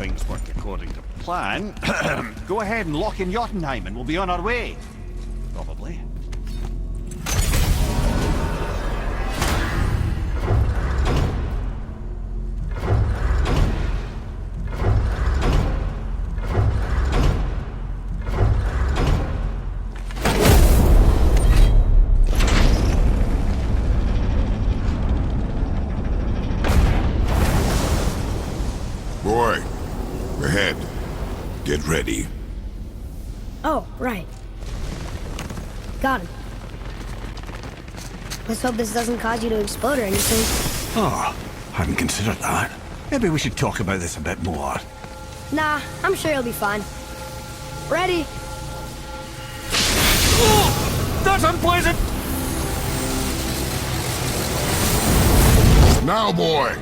things work according to plan, go ahead and lock in Jotunheim and we'll be on our way. Probably. Boy, ahead. Get ready. Oh, right. Got him. Let's hope this doesn't cause you to explode or anything. Oh, hadn't considered that. Maybe we should talk about this a bit more. Nah, I'm sure you'll be fine. Ready? Oh, that's unpleasant! Now, boy!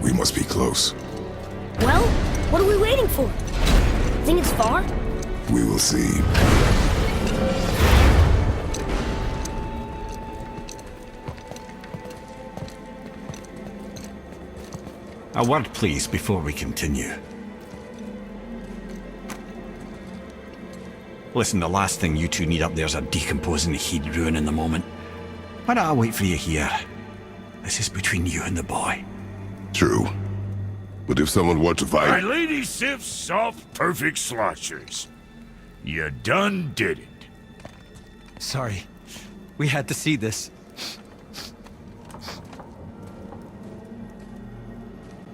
We must be close. Well, what are we waiting for? Think it's far? We will see. A word, please, before we continue. Listen, the last thing you two need up there's a decomposing heat ruining the moment. Why don't I wait for you here? This is between you and the boy. True. But if someone were to My fight... lady sips soft, perfect sloshers. You done did it. Sorry. We had to see this.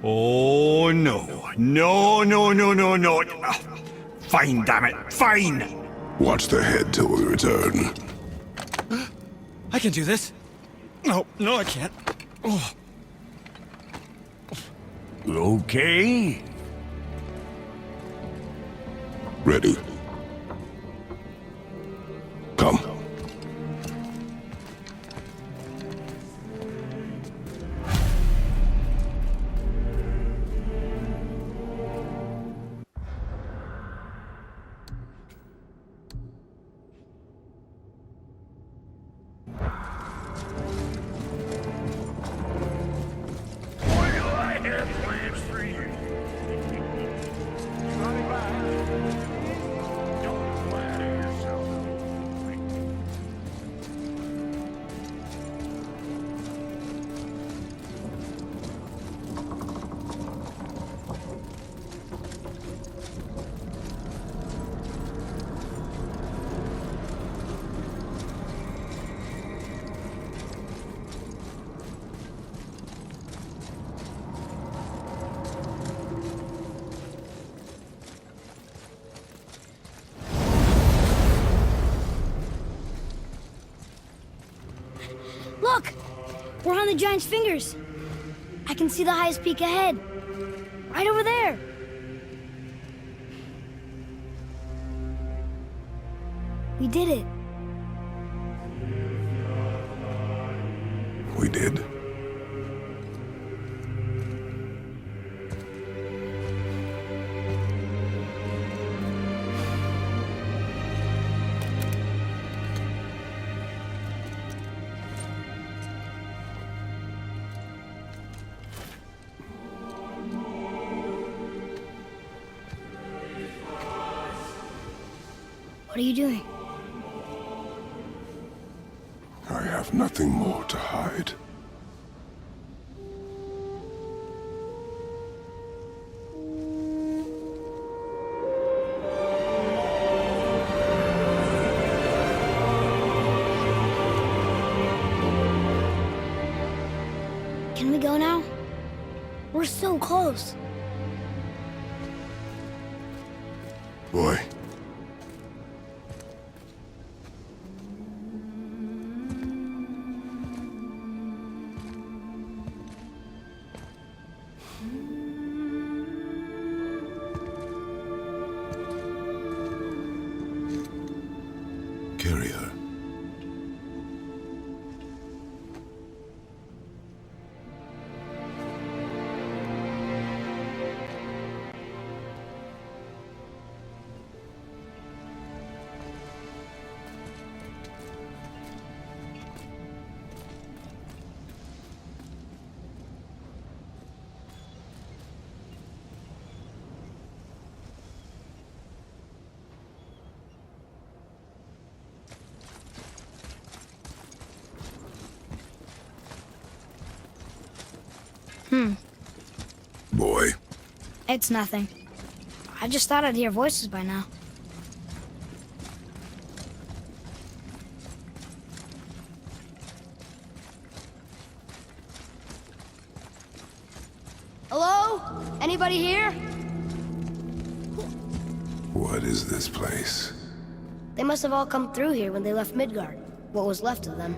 Oh, no. No, no, no, no, no. Fine, damn it. Fine! Watch the head till we return. I can do this. No, no, I can't. Oh. Okay. Ready. Come. Boy, do I have plans for you. Running back. Don't flatter yourself. Look! We're on the giant's fingers. I can see the highest peak ahead. Right over there. We did it. We did. What are you doing? I have nothing more to hide. Can we go now? We're so close. Boy. Carry her. Boy, It's nothing. I just thought I'd hear voices by now. Hello? Anybody here? what is this place? They must have all come through here when they left Midgard. What was left of them.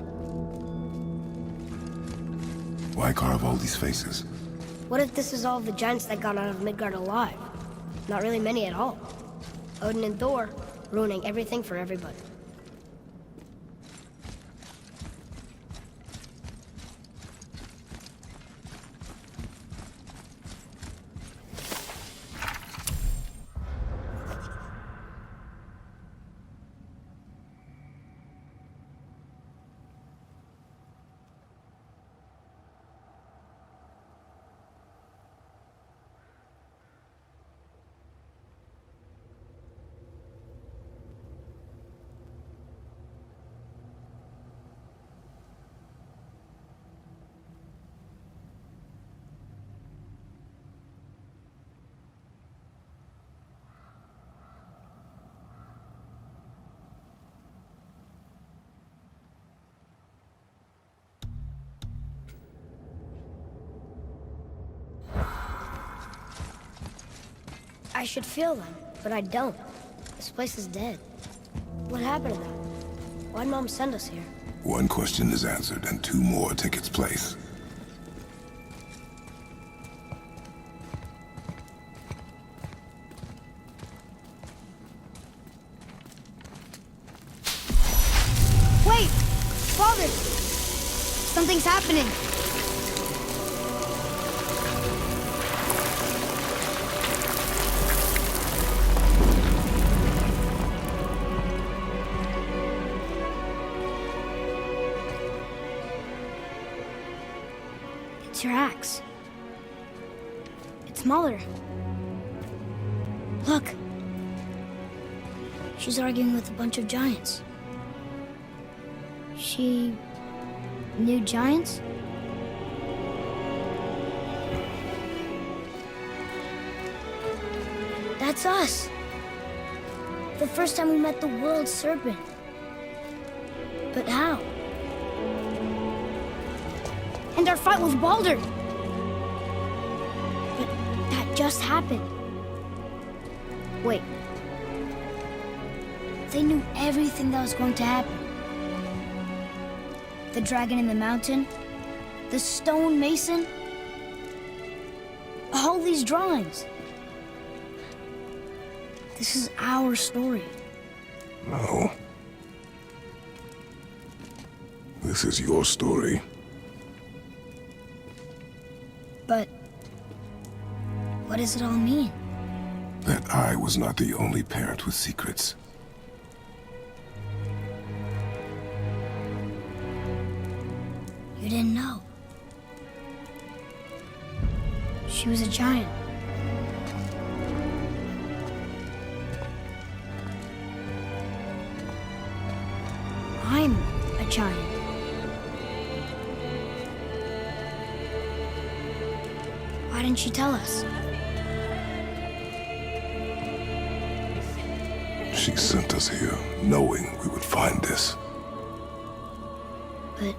Why carve all these faces? What if this is all the giants that got out of Midgard alive? Not really many at all. Odin and Thor, ruining everything for everybody. I should feel them, but I don't. This place is dead. What happened to them? Why'd Mom send us here? One question is answered, and two more take its place. Wait! Father! Something's happening! It's your axe. It's Muller. Look. She's arguing with a bunch of giants. She knew giants? That's us. The first time we met the world serpent. But how? And our fight with Baldur. But that just happened. Wait. They knew everything that was going to happen. The dragon in the mountain, the stone mason, all these drawings. This is our story. No. This is your story. But what does it all mean? That I was not the only parent with secrets. You didn't know. She was a giant. I'm a giant. Why didn't she tell us? She sent us here, knowing we would find this. But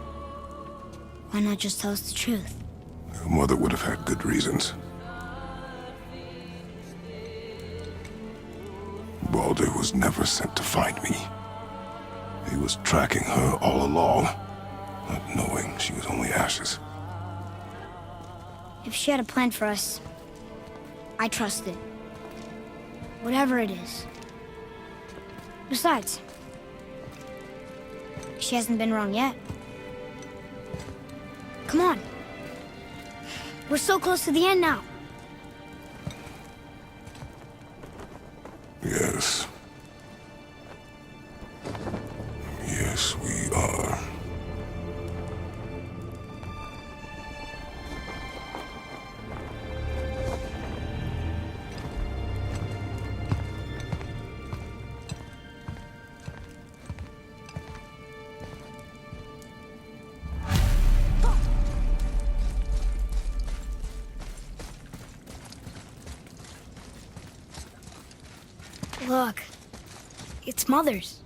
why not just tell us the truth? Your mother would have had good reasons. Baldur was never sent to find me. He was tracking her all along, not knowing she was only ashes. If she had a plan for us, I trust it. Whatever it is. Besides, she hasn't been wrong yet. Come on. We're so close to the end now. Yes. Yes, we are. Look. It's Mother's.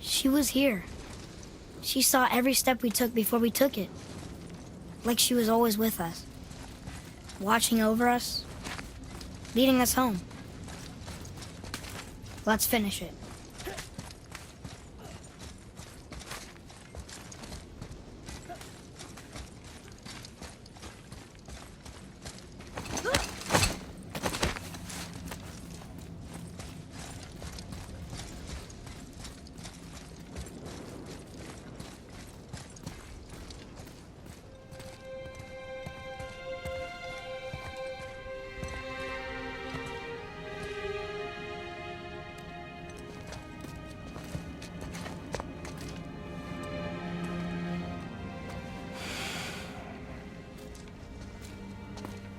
She was here. She saw every step we took before we took it. Like she was always with us. Watching over us. Leading us home. Let's finish it.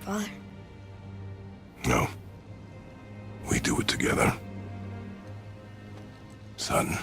Father? No. We do it together. Son.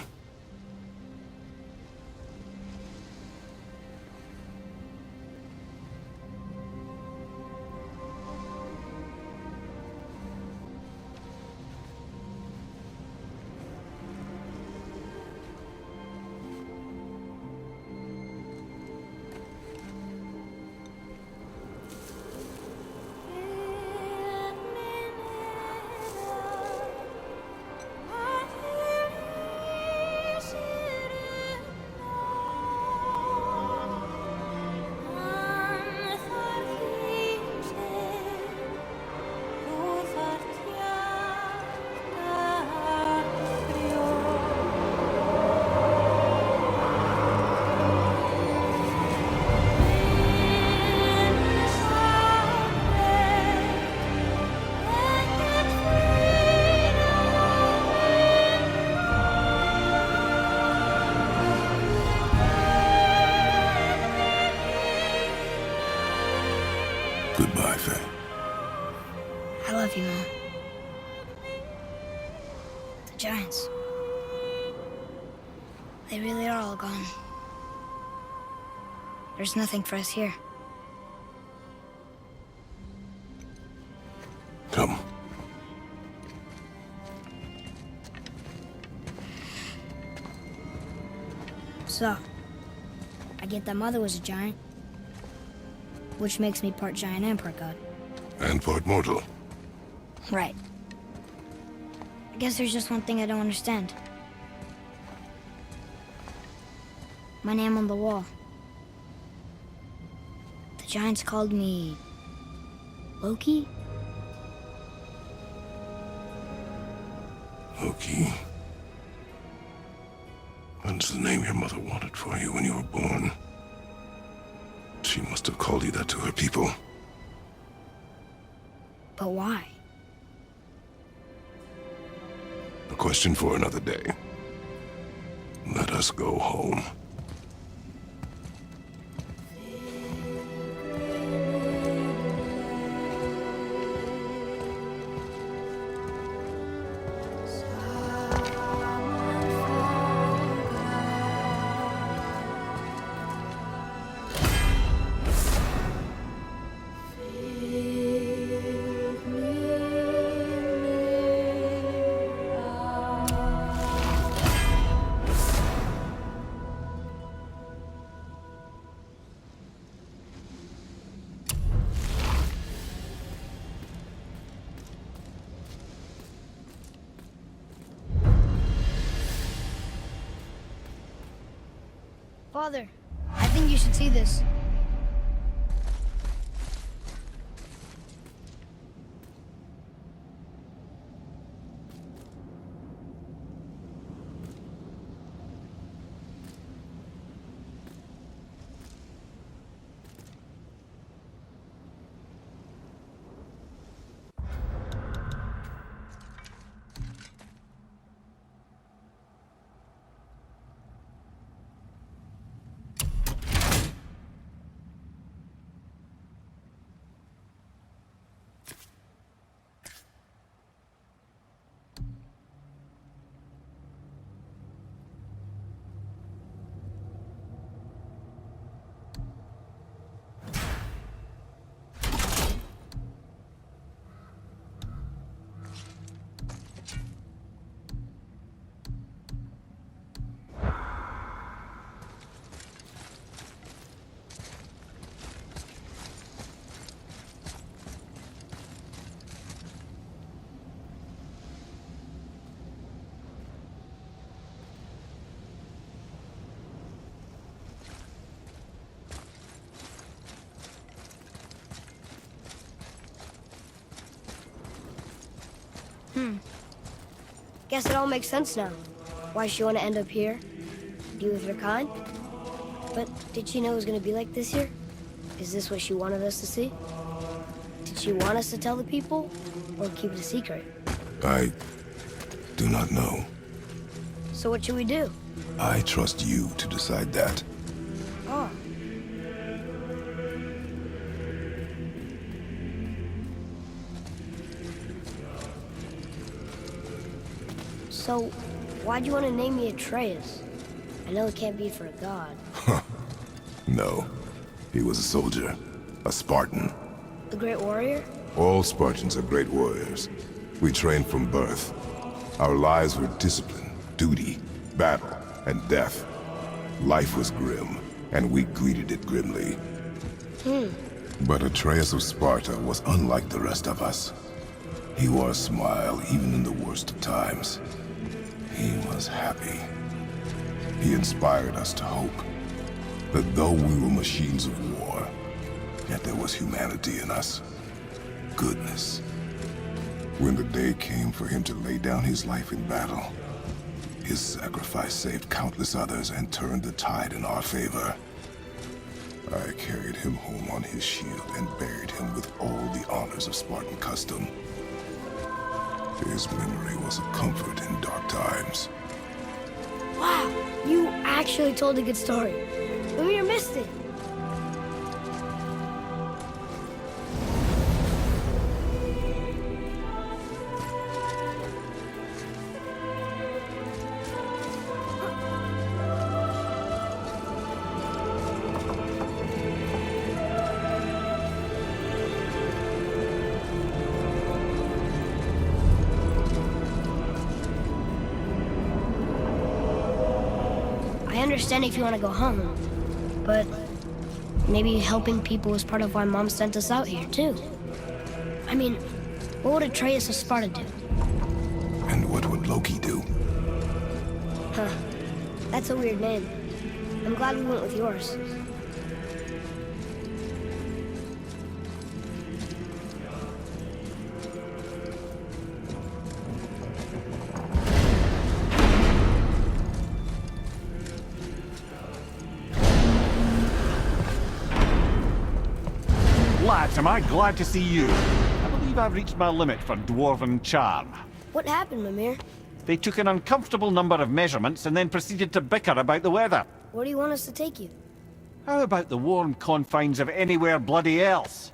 Goodbye, Faye. I love you, Mom. The giants. They really are all gone. There's nothing for us here. Come. So, I get that Mother was a giant, which makes me part giant and part god. And part mortal. Right. I guess there's just one thing I don't understand. My name on the wall. The giants called me... Loki? Loki. That's the name your mother wanted for you when you were born. She must have called you that to her people. But why? A question for another day. Let us go home. Father, I think you should see this. Guess it all makes sense now. Why she want to end up here? Be with her kind? But did she know it was going to be like this here? Is this what she wanted us to see? Did she want us to tell the people? Or keep it a secret? I do not know. So what should we do? I trust you to decide that. Oh. So, why'd you want to name me Atreus? I know it can't be for a god. No. He was a soldier. A Spartan. A great warrior? All Spartans are great warriors. We trained from birth. Our lives were discipline, duty, battle, and death. Life was grim, and we greeted it grimly. But Atreus of Sparta was unlike the rest of us. He wore a smile even in the worst of times. He was happy. He inspired us to hope that though we were machines of war, yet there was humanity in us. Goodness. When the day came for him to lay down his life in battle, his sacrifice saved countless others and turned the tide in our favor. I carried him home on his shield and buried him with all the honors of Spartan custom. His memory was a comfort in dark times. Wow, you actually told a good story. Lemire missed it. I understand if you want to go home, but maybe helping people was part of why Mom sent us out here, too. I mean, what would Atreus of Sparta do? And what would Loki do? Huh. That's a weird name. I'm glad we went with yours. Lads, am I glad to see you. I believe I've reached my limit for dwarven charm. What happened, Mimir? They took an uncomfortable number of measurements and then proceeded to bicker about the weather. Where do you want us to take you? How about the warm confines of anywhere bloody else?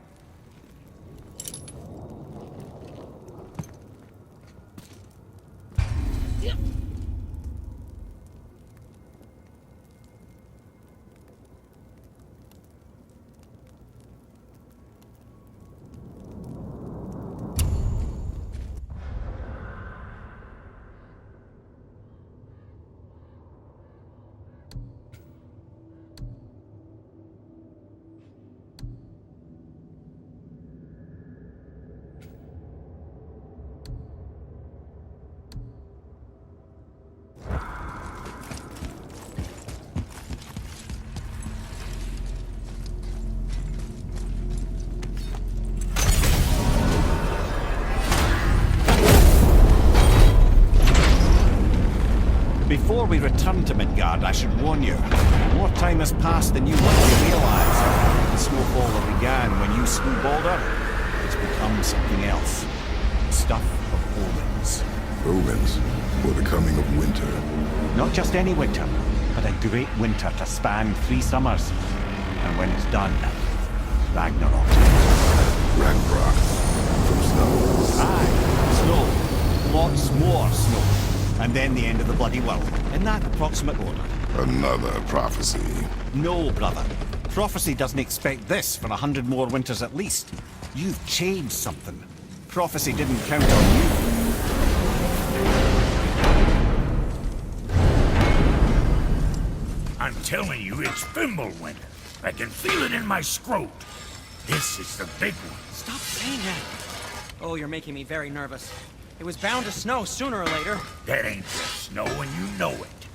Before we return to Midgard, I should warn you. More time has passed than you likely realize. The snowfall that began when you slew Balder has become something else. Stuff of omens. Omens, for the coming of winter. Not just any winter, but a great winter to span 3 summers. And when it's done, Ragnarok. Ragnarok. From snow. Aye, snow. Lots more snow. And then the end of the bloody world. In that approximate order. Another prophecy. No, brother. Prophecy doesn't expect this for 100 more winters at least. You've changed something. Prophecy didn't count on you. I'm telling you, it's Fimbulwinter. I can feel it in my scrot. This is the big one. Stop saying that. Oh, you're making me very nervous. It was bound to snow sooner or later. That ain't just snow and you know it.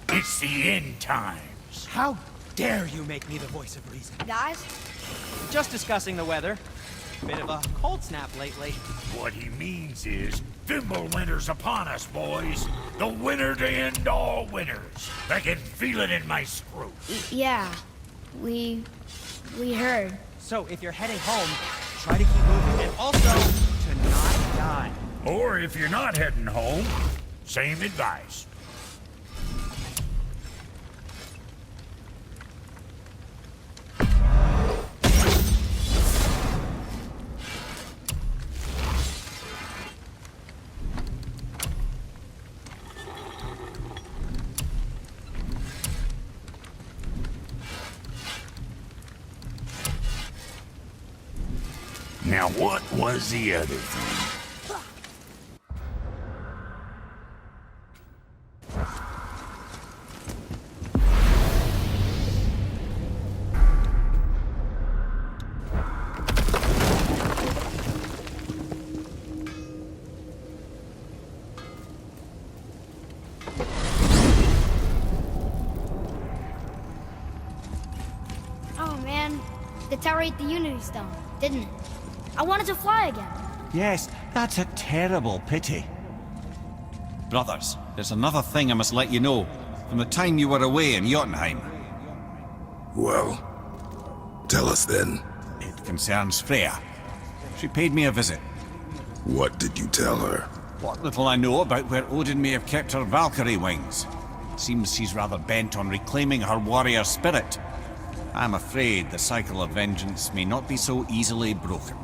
It's the end times. How dare you make me the voice of reason? Guys? Just discussing the weather. Bit of a cold snap lately. What he means is, Fimbulwinter's upon us, boys. The winter to end all winters. I can feel it in my screw. Yeah, we heard. So if you're heading home, try to keep moving and also to not die. Or if you're not heading home, same advice. Now what was the other thing? Oh man, the tower ate the Unity Stone, didn't it? I wanted to fly again. Yes, that's a terrible pity. Brothers, there's another thing I must let you know. From the time you were away in Jotunheim. Well, tell us then. It concerns Freya. She paid me a visit. What did you tell her? What little I know about where Odin may have kept her Valkyrie wings. Seems she's rather bent on reclaiming her warrior spirit. I'm afraid the cycle of vengeance may not be so easily broken.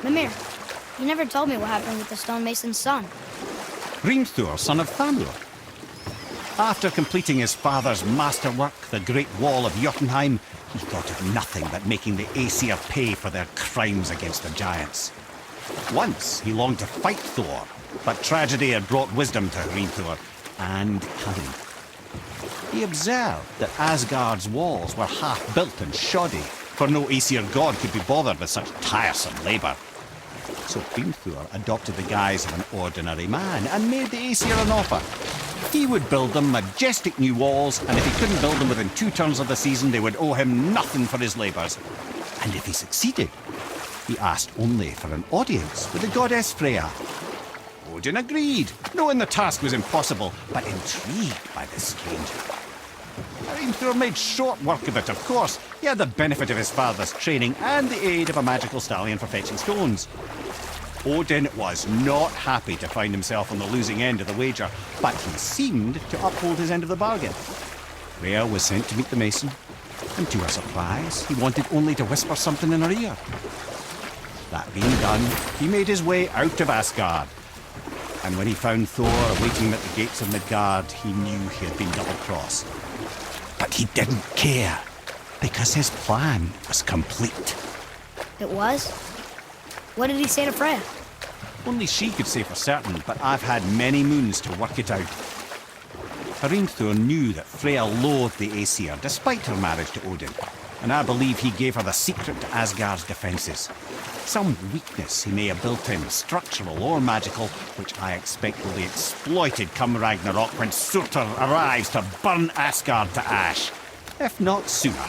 Mimir, you never told me what happened with the stonemason's son. Hrimthur, son of Thamur. After completing his father's masterwork, the Great Wall of Jotunheim, he thought of nothing but making the Aesir pay for their crimes against the giants. Once he longed to fight Thor, but tragedy had brought wisdom to Hrimthur and cunning. He observed that Asgard's walls were half-built and shoddy, for no Aesir god could be bothered with such tiresome labour. So Hrimthur adopted the guise of an ordinary man and made the Aesir an offer. He would build them majestic new walls, and if he couldn't build them within 2 turns of the season, they would owe him nothing for his labours. And if he succeeded, he asked only for an audience with the goddess Freya. Odin agreed, knowing the task was impossible, but intrigued by the stranger. Hrimthur made short work of it, of course. He had the benefit of his father's training and the aid of a magical stallion for fetching stones. Odin was not happy to find himself on the losing end of the wager, but he seemed to uphold his end of the bargain. Freya was sent to meet the mason, and to her surprise, he wanted only to whisper something in her ear. That being done, he made his way out of Asgard. And when he found Thor awaiting him at the gates of Midgard, he knew he had been double-crossed. But he didn't care, because his plan was complete. It was? What did he say to Freya? Only she could say for certain, but I've had many moons to work it out. Hrimthur knew that Freya loathed the Aesir, despite her marriage to Odin. and I believe he gave her the secret to Asgard's defences. Some weakness he may have built in, structural or magical, which I expect will be exploited come Ragnarok when Surtur arrives to burn Asgard to ash. If not sooner.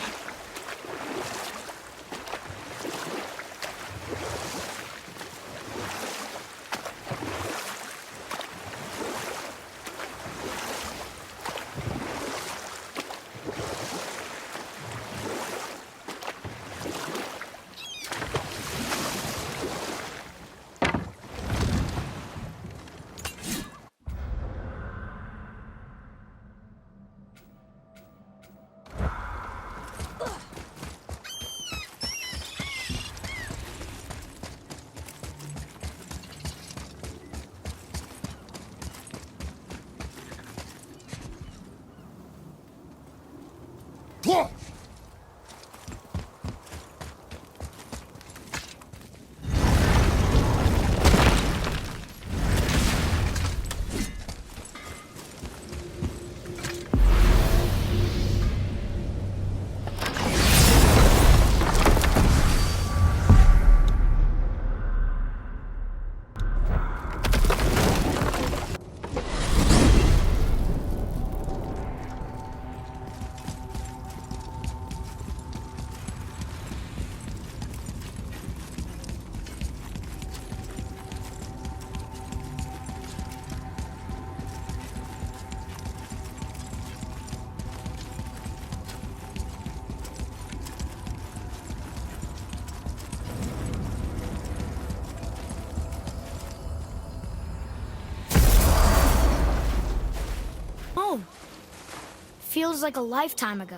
Feels like a lifetime ago.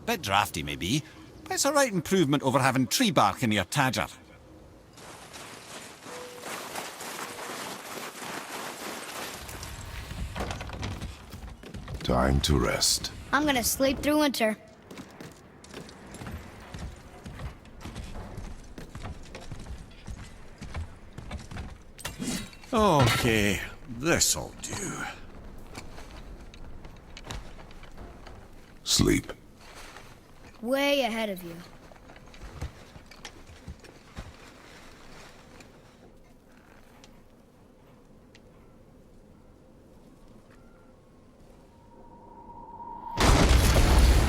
Bit drafty, maybe, but it's a right improvement over having tree bark in your tadger. Time to rest. I'm gonna sleep through winter. Okay, this'll do. Sleep. Way ahead of you.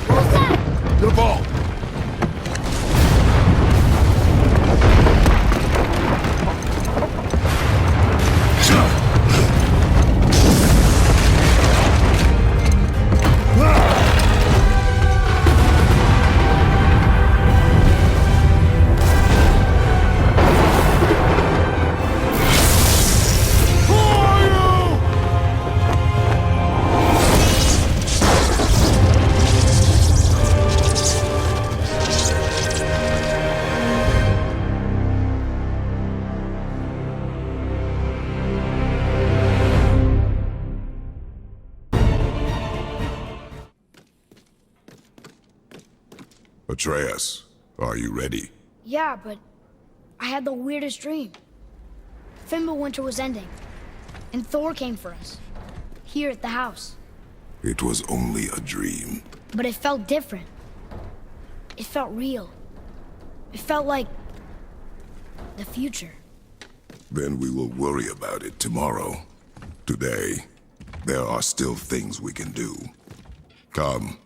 What's that? The ball! Atreus, are you ready? Yeah, but I had the weirdest dream. Fimbulwinter was ending, and Thor came for us. Here at the house. It was only a dream. But it felt different. It felt real. It felt like the future. Then we will worry about it tomorrow. Today, there are still things we can do. Come.